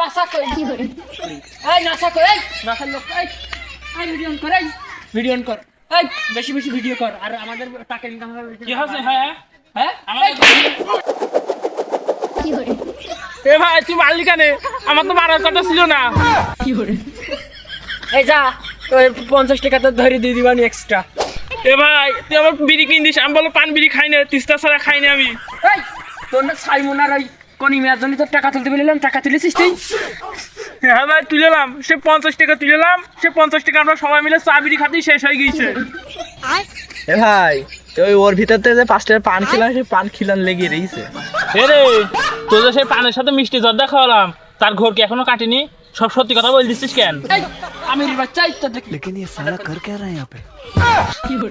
NASA কই এই NASA কই এই নাসার লোক এই ভিডিও অন কর ভিডিও অন কর এই বেশি বেশি ভিডিও কর আর আমাদের টাকা ইনকাম হবে কি হচ্ছে? হ্যাঁ হ্যাঁ কি হরে এ ভাই তুই মারলি কেন? আমার তো মারার কথা ছিল না। কি হরে এই যা ওই 50 টাকা তো ধরে দিয়ে দিবানি এক্সট্রা। এ ভাই তুই আমার বিড়ি কিন দিস। আমি বলো পান বিড়ি খাই না, তিস্তা ছাড়া খাই না আমি। এই তোর না সাইমনার ওই কোন মেয়ার জন্য তোর টাকা তুলতে বললাম, টাকা তুলেছিস তুই? হ্যাঁ ভাই তুলেলাম, সে 50 টাকা তুলেলাম, সে 50 টাকা আমরা সবাই মিলে চা বিড়ি খাতেই শেষ হয়ে গিয়েছে। এ ভাই ওই ওর ভিতর থেকে যে 5 টাকার পান খিলাম, সেই পান খিলান লেগে রয়েছে। এ রে তোর যে সেই পানের সাথে মিষ্টি জর্দা খাওয়ালাম, তার ঘোর কি এখনো কাটেনি? সব সত্যি কথা বল দিচ্ছিস কেন? এই আমি বাচ্চা তো দেখি लेकिन ये साला कर क्या रहा है यहाँ पे?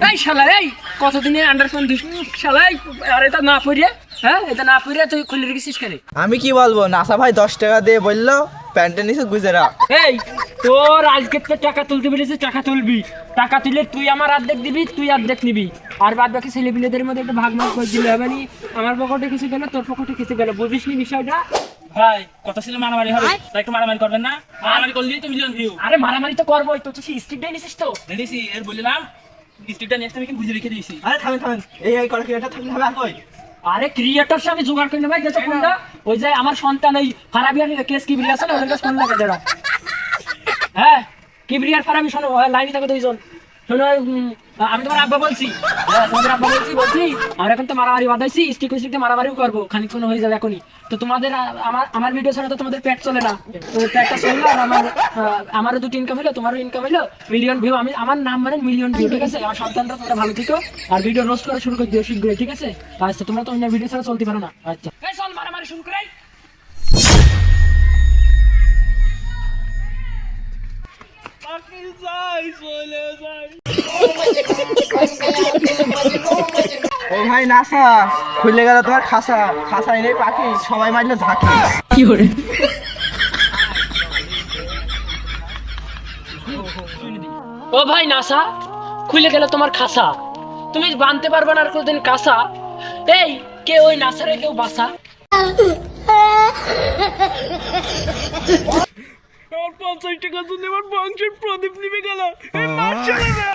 এই শালা এই কতদিনের আন্ডারফোন দিস শালা এই আর এটা না পড়িয়ে হ্যাঁ এটা না পড়িয়ে তুই খুলে রেখেছিস কেন? আমি কি বলবো, নাসা ভাই 10 টাকা দিয়ে বললো প্যান্টের নিচে গুজরা। এই তোর আজকে তো টাকা তুলতে পেরেছিস, টাকা তুলবি, টাকা তুলে তুই আমার অর্ধেক দিবি, তুই অর্ধেক নিবি, আর বাদ বাকি ছেলেপিলেদের মধ্যে একটা ভাগ ভাগ করে দিলে হবে নি। আমার পকেটে কিছু গেল, তোর পকেটে কিছু গেল, বুঝিস নি বিষয়টা? ভাই কথা ছিল মারামারি হবে, তাই একটু মারামারি করবেন না? মারামারি করলেই তো মিলিয়ন ভিউ। আরে মারামারি তো করবোই, তো তুই স্টিক দিয়ে নিছিস তো? দেখেছি এর বললাম স্টিকটা নেক্সট আমি বুঝে রেখে দিয়েছি। আরে থামেন এই করে কি এটা থাকলে হবে? আর কই আরে ক্রিয়েটর সাথে জোগাড় করে নেবে গেছে কোনটা? ওই যে আমার সন্তান ওই ফারাবিয়ার কেস কিবরিয়া আছে না, ওদের কাছে ফোন লাগে যারা। হ্যাঁ কিবরিয়ার ফারাবি শোনো লাইনে থাকো দুইজন। শোনো আমি তোমার আব্বা বলছি, তোমাদের আব্বা বলছি আর এখন তো মারামারি বাঁধাইছি, স্টিক স্টিকতে মারামারিও করবো, খানিকক্ষণ হয়ে যাবে এখনই। তো তোমাদের আমার ভিডিও ছাড়া তো তোমাদের পেট চলে না, তো পেটটা চললো আর আমারও দুটো ইনকাম হলো, তোমারও ইনকাম হলো, মিলিয়ন ভিউ। আমার নাম মানে মিলিয়ন ভিউ, ঠিক আছে? আমার সন্তানরা তোমরা ভালো থেকো আর ভিডিও রোস্ট করা শুরু করে দিও শীঘ্রই, ঠিক আছে? আচ্ছা তোমরা তো অন্য ভিডিও ছাড়া চলতে পারো না। আচ্ছা এই চল মারামারি শুরু করে। ও ভাই নাসা খুলে গেল তোমার খাসা, খাসা নেই পাখি, সবাই মারলে ঝাঁকি। কি করে ও ভাই নাসা খুলে গেল তোমার খাসা, তুমি বানতে পারবে না আর কোনদিন কাসা। এই কে ওই নাসারে কেউ বাসা? আমার 50 টাকার জন্য আমার বংশের প্রদীপ নিভে গেল। এই মার ছেলে না।